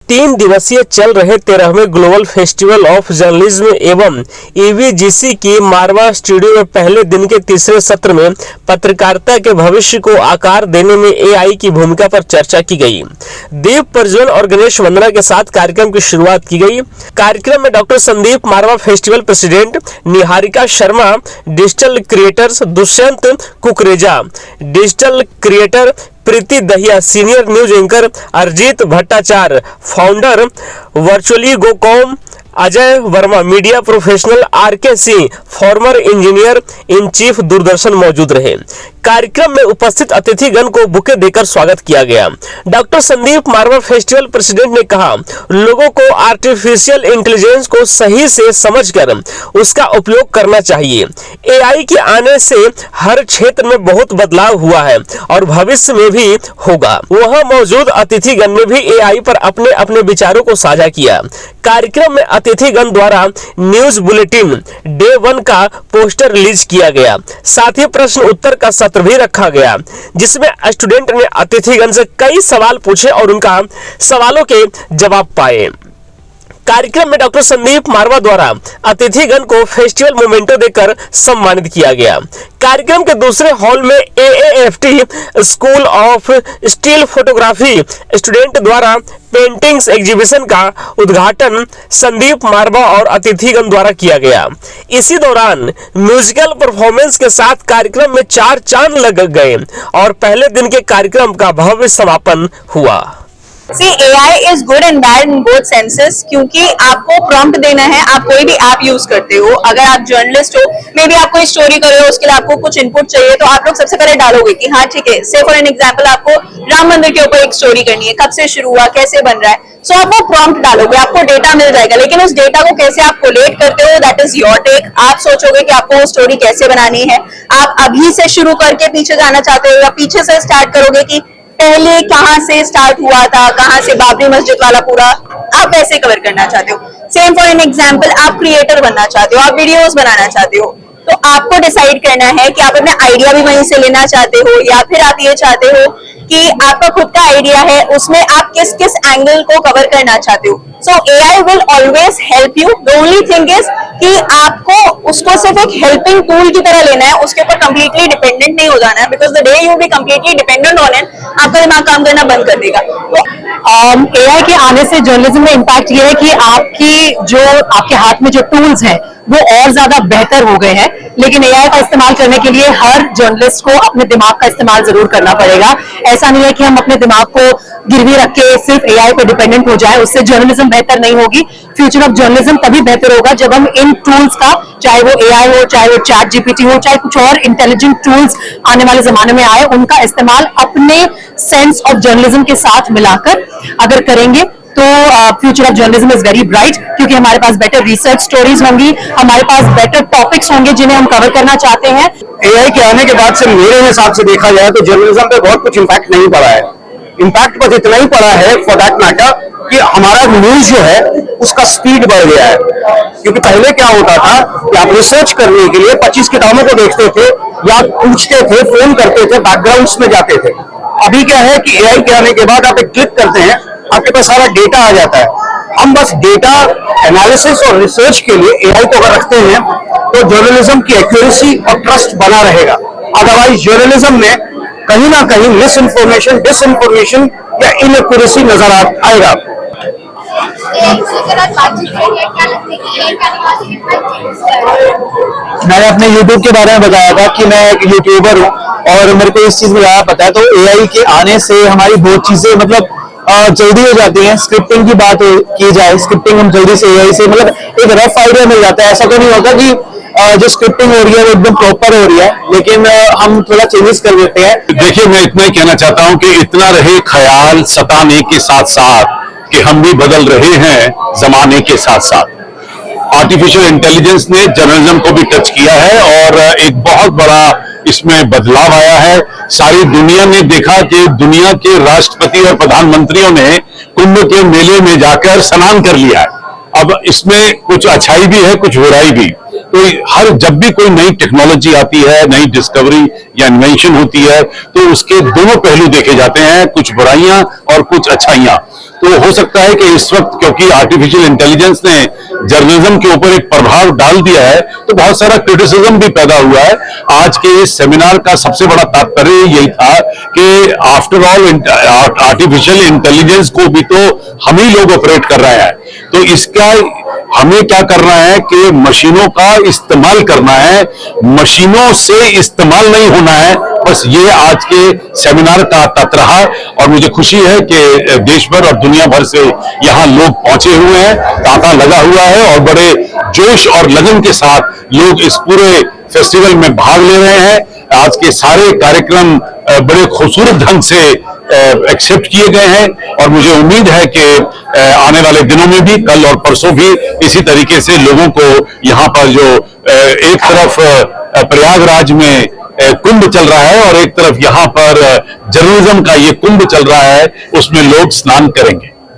3 दिवसीय चल रहे 13वें ग्लोबल फेस्टिवल ऑफ जर्नलिज्म एवं ईवीजीसी की मारवा स्टूडियो में पहले दिन के तीसरे सत्र में पत्रकारिता के भविष्य को आकार देने में एआई की भूमिका पर चर्चा की गई। दीप प्रज्वलन और गणेश वंदना के साथ कार्यक्रम की शुरुआत की गई। कार्यक्रम में doctor Sandeep Marwah festival president, Niharika Sharma digital creators, Dushyant Kukreja digital creator, Preeti Dahiya senior news anchor, Arijit Bhattacharya founder virtually go com, Ajay Verma media professional, RK Singh former engineer in chief Doordarshan मौजूद रहे। कार्यक्रम में उपस्थित अतिथिगण को बुके देकर स्वागत किया गया। Doctor Sandeep Marwah festival president ने कहा, लोगों को आर्टिफिशियल इंटेलिजेंस को सही से समझकर उसका उपयोग करना चाहिए। एआई के आने से हर क्षेत्र में बहुत बदलाव हुआ है और भविष्य में भी होगा। वहां मौजूद अतिथिगण ने भी एआई पर अपने अपने विचारों को साझा किया। कार्यक्रम में अतिथिगण द्वारा न्यूज बुलेटिन डे 1 का पोस्टर रिलीज किया गया। साथ ही प्रश्न उत्तर का सत्र भी रखा गया, जिसमें स्टूडेंट ने अतिथिगण से कई सवाल पूछे और उनका सवालों के जवाब पाए। कार्यक्रम में डॉक्टर संदीप मारवा द्वारा अतिथिगण को फेस्टिवल मोमेंटो देकर सम्मानित किया गया। कार्यक्रम के दूसरे हॉल में AAFT school of still photography student द्वारा पेंटिंग्स एग्जीबिशन का उद्घाटन संदीप मारवा और अतिथिगण द्वारा किया गया। इसी दौरान म्यूजिकल परफॉर्मेंस के साथ कार्यक्रम में 4 चांद लग गए और पहले दिन के कार्यक्रम का भव्य समापन हुआ। See, AI is good and bad in both senses, क्योंकि आपको प्रॉम्प्ट देना है। आप कोई भी ऐप यूज करते हो, अगर आप जर्नलिस्ट हो, मे बी आप कोई स्टोरी कर रहे हो, उसके लिए आपको कुछ इनपुट चाहिए, तो आप लोग सबसे पहले डालोगे कि हाँ ठीक है, से फॉर एन एग्जांपल आपको राम मंदिर के ऊपर एक स्टोरी करनी है, कब से शुरू हुआ, कैसे बन रहा है, सो आप वो प्रॉम्प्ट डालोगे, आपको डेटा मिल जाएगा। लेकिन उस डेटा को कैसे आप कोलेट करते हो, दैट इज योर टेक। आप सोचोगे कि आपको वो स्टोरी कैसे बनानी है। आप अभी से शुरू करके पीछे जाना चाहते हो या पीछे से स्टार्ट करोगे कि पहले कहां से स्टार्ट हुआ था, कहां से बाबरी मस्जिद वाला पूरा आप वैसे कवर करना चाहते हो। सेम फॉर एन एग्जांपल, आप क्रिएटर बनना चाहते हो, आप वीडियोस बनाना चाहते हो, तो आपको डिसाइड करना है कि आप अपना आइडिया भी वहीं से लेना चाहते हो या फिर आप ये चाहते हो कि आपका खुद का आइडिया है, उसमें आप किस किस एंगल को कवर करना चाहते हो। सो AI will always help you. The only thing is कि आपको उसको सिर्फ एक हेल्पिंग टूल की तरह लेना है, उसके ऊपर कंप्लीटली डिपेंडेंट नहीं हो जाना है, because the day you be completely dependent on it, आपका दिमाग काम करना बंद कर देगा। तो एआई के आने से जर्नलिज्म में इम्पैक्ट ये है कि आपके हाथ में जो टूल्स हैं वो और ज्यादा बेहतर हो गए हैं, लेकिन एआई का इस्तेमाल करने के लिए हर जर्नलिस्ट को अपने दिमाग का इस्तेमाल जरूर करना पड़ेगा। ऐसा नहीं है कि हम अपने दिमाग को गिरवी रख के सिर्फ एआई पे डिपेंडेंट हो जाए, उससे जर्नलिज्म बेहतर नहीं होगी। फ्यूचर ऑफ जर्नलिज्म तभी बेहतर होगा जब हम इन टूल्स का, चाहे वो एआई हो, चाहे वो चैट जीपीटी हो, चाहे कुछ और इंटेलिजेंट टूल्स आने वाले जमाने में आए, उनका इस्तेमाल अपने सेंस ऑफ जर्नलिज्म के साथ मिलाकर अगर करेंगे तो future of journalism is very bright, क्योंकि हमारे पास बेटर रिसर्च स्टोरीज होंगी, हमारे पास बेटर टॉपिक्स होंगे जिन्हें हम कवर करना चाहते हैं। एआई के आने के बाद से मेरे हिसाब से देखा जाए तो जर्नलिज्म पे बहुत कुछ इम्पैक्ट नहीं पड़ा है। इम्पैक्ट बस इतना ही पड़ा है फॉर दैट मैटर कि हमारा न्यूज जो है उसका स्पीड बढ़ गया है। क्योंकि पहले क्या होता था कि आप रिसर्च करने के लिए 25 किताबों को देखते थे या पूछते थे, फोन करते थे, बैकग्राउंड्स में जाते थे। अभी क्या है कि एआई के आने के बाद आप एक क्लिक करते हैं, आपके पास सारा डेटा आ जाता है। हम बस डेटा एनालिसिस और रिसर्च के लिए एआई को अगर रखते हैं तो जर्नलिज्म की एक्यूरेसी और ट्रस्ट बना रहेगा। अदरवाइज जर्नलिज्म में कहीं ना कहीं मिस इन्फॉर्मेशन, डिसइंफॉर्मेशन या इनएक्यूरेसी नजर आएगा। मैंने अपने YouTube के बारे में बताया था कि मैं एक यूट्यूबर हूँ और मेरे को इस चीज में ज्यादा पता है। तो एआई के आने से हमारी बहुत चीजें मतलब जल्दी हो जाती है। स्क्रिप्टिंग की बात की जाए, स्क्रिप्टिंग हम जल्दी से एआई से मतलब एक रफ आइडिया मिल जाता है। ऐसा तो नहीं होता कि जो स्क्रिप्टिंग हो रही है वो एकदम प्रॉपर हो रही है, लेकिन हम थोड़ा चेंजेस कर देते हैं। देखिए, मैं इतना ही कहना चाहता हूं कि इतना रहे ख्याल सताने के साथ साथ कि हम भी बदल रहे हैं जमाने के साथ साथ। आर्टिफिशियल इंटेलिजेंस ने जर्नलिज्म को भी टच किया है और एक बहुत बड़ा इसमें बदलाव आया है। सारी दुनिया ने देखा कि दुनिया के राष्ट्रपति और प्रधानमंत्रियों ने कुंभ के मेले में जाकर स्नान कर लिया है। अब इसमें कुछ अच्छाई भी है, कुछ बुराई भी। तो हर जब भी कोई नई टेक्नोलॉजी आती है, नई डिस्कवरी या इन्वेंशन होती है, तो उसके दोनों पहलू देखे जाते हैं, कुछ बुराइयां और कुछ अच्छाइयां। तो हो सकता है कि इस वक्त क्योंकि आर्टिफिशियल इंटेलिजेंस ने जर्नलिज्म के ऊपर एक प्रभाव डाल दिया है, तो बहुत सारा क्रिटिसिज्म भी पैदा हुआ है। आज के इस सेमिनार का सबसे बड़ा तात्पर्य यही था कि आफ्टर ऑल आर्टिफिशियल इंटेलिजेंस को भी तो हम ही लोग ऑपरेट कर रहे हैं, तो इसका हमें क्या करना है कि मशीनों का इस्तेमाल करना है, मशीनों से इस्तेमाल नहीं होना है। बस ये आज के सेमिनार का तत्व रहा और मुझे खुशी है कि देश भर और दुनिया भर से यहाँ लोग पहुंचे हुए हैं, तांता लगा हुआ है और बड़े जोश और लगन के साथ लोग इस पूरे फेस्टिवल में भाग ले रहे हैं। आज के सारे कार्यक्रम बड़े खूबसूरत ढंग से एक्सेप्ट किए गए हैं और मुझे उम्मीद है कि आने वाले दिनों में भी, कल और परसों भी इसी तरीके से लोगों को यहाँ पर जो एक तरफ प्रयागराज में कुंभ चल रहा है और एक तरफ यहाँ पर जर्नलिज्म का ये कुंभ चल रहा है, उसमें लोग स्नान करेंगे।